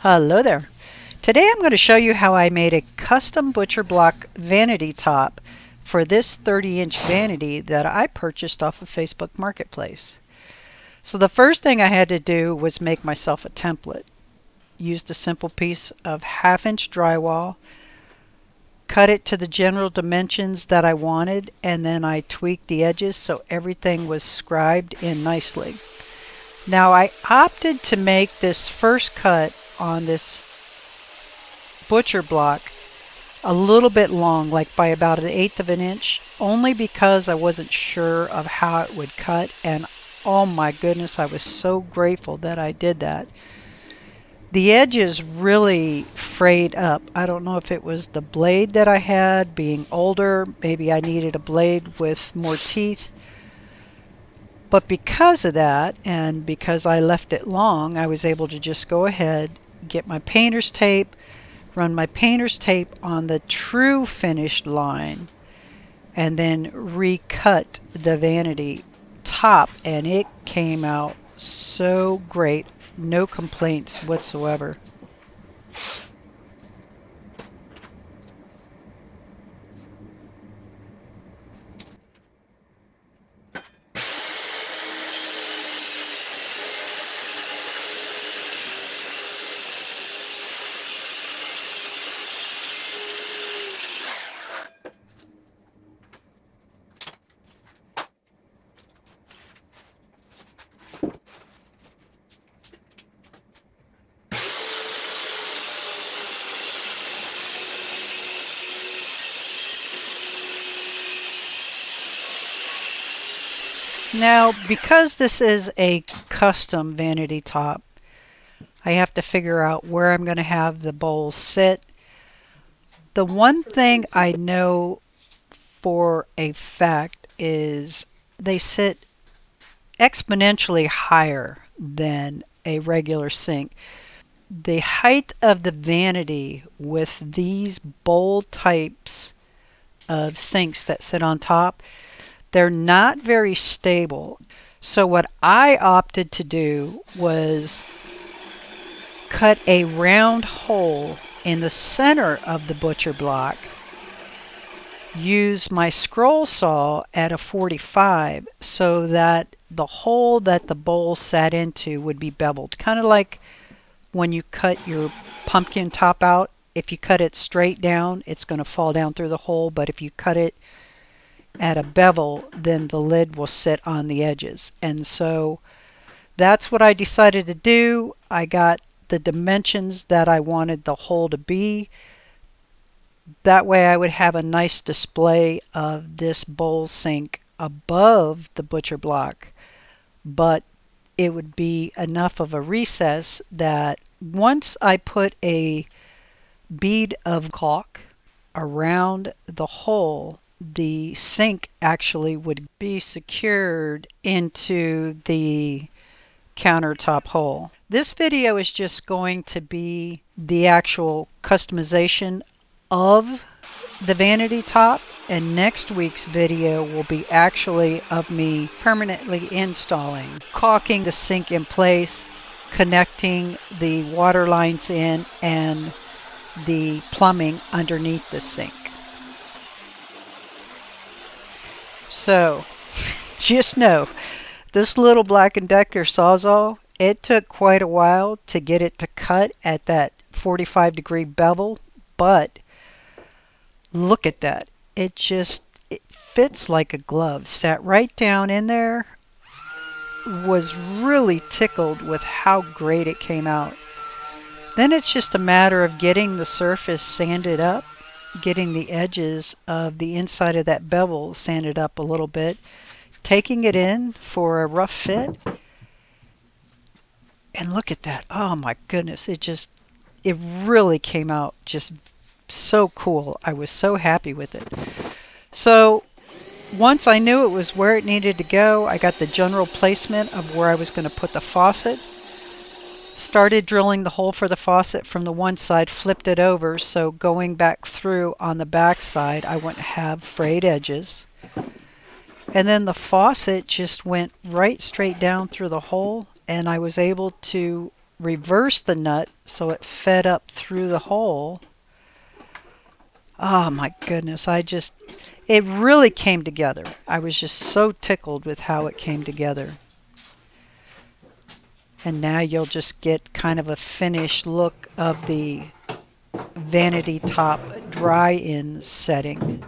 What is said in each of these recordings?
Hello there. Today I'm going to show you how I made a custom butcher block vanity top for this 30-inch vanity that I purchased off of Facebook Marketplace. So the first thing I had to do was make myself a template. Used a simple piece of 1/2-inch drywall, cut it to the general dimensions that I wanted, and then I tweaked the edges so everything was scribed in nicely. Now I opted to make this first cut on this butcher block a little bit long, like by about 1/8 of an inch, only because I wasn't sure of how it would cut, and oh my goodness, I was so grateful that I did that. The edges really frayed up. I don't know if it was the blade that I had being older, maybe I needed a blade with more teeth, but because of that and because I left it long, I was able to just go ahead, get my painter's tape, run my painter's tape on the true finished line, and then recut the vanity top, and it came out so great. No complaints whatsoever. Now, because this is a custom vanity top, I have to figure out where I'm going to have the bowls sit. The one thing I know for a fact is they sit exponentially higher than a regular sink. The height of the vanity with these bowl types of sinks that sit on top, they're not very stable. So what I opted to do was cut a round hole in the center of the butcher block, use my scroll saw at a 45 so that the hole that the bowl sat into would be beveled, kind of like when you cut your pumpkin top out. If you cut it straight down, it's going to fall down through the hole, but if you cut it at a bevel, then the lid will sit on the edges. And so that's what I decided to do. I got the dimensions that I wanted the hole to be. That way I would have a nice display of this bowl sink above the butcher block, but it would be enough of a recess that once I put a bead of caulk around the hole, the sink actually would be secured into the countertop hole. This video is just going to be the actual customization of the vanity top, and next week's video will be actually of me permanently installing, caulking the sink in place, connecting the water lines in, and the plumbing underneath the sink. So just know, this little Black & Decker Sawzall, it took quite a while to get it to cut at that 45-degree bevel, but look at that. It fits like a glove. Sat right down in there. Was really tickled with how great it came out. Then it's just a matter of getting the surface sanded up, getting the edges of the inside of that bevel sanded up a little bit, taking it in for a rough fit, and look at that. Oh my goodness, it really came out just so cool. I was so happy with it. So once I knew it was where it needed to go, I got the general placement of where I was going to put the faucet. Started drilling the hole for the faucet from the one side, flipped it over, so going back through on the back side I wouldn't have frayed edges. And then the faucet just went right straight down through the hole, and I was able to reverse the nut so it fed up through the hole. Oh my goodness, it really came together. I was just so tickled with how it came together. And now you'll just get kind of a finished look of the vanity top dry-in setting.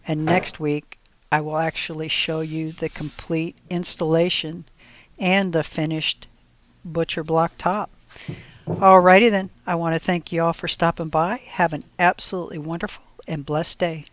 And next week I will actually show you the complete installation and the finished butcher block top. Alrighty then, I want to thank you all for stopping by. Have an absolutely wonderful and blessed day.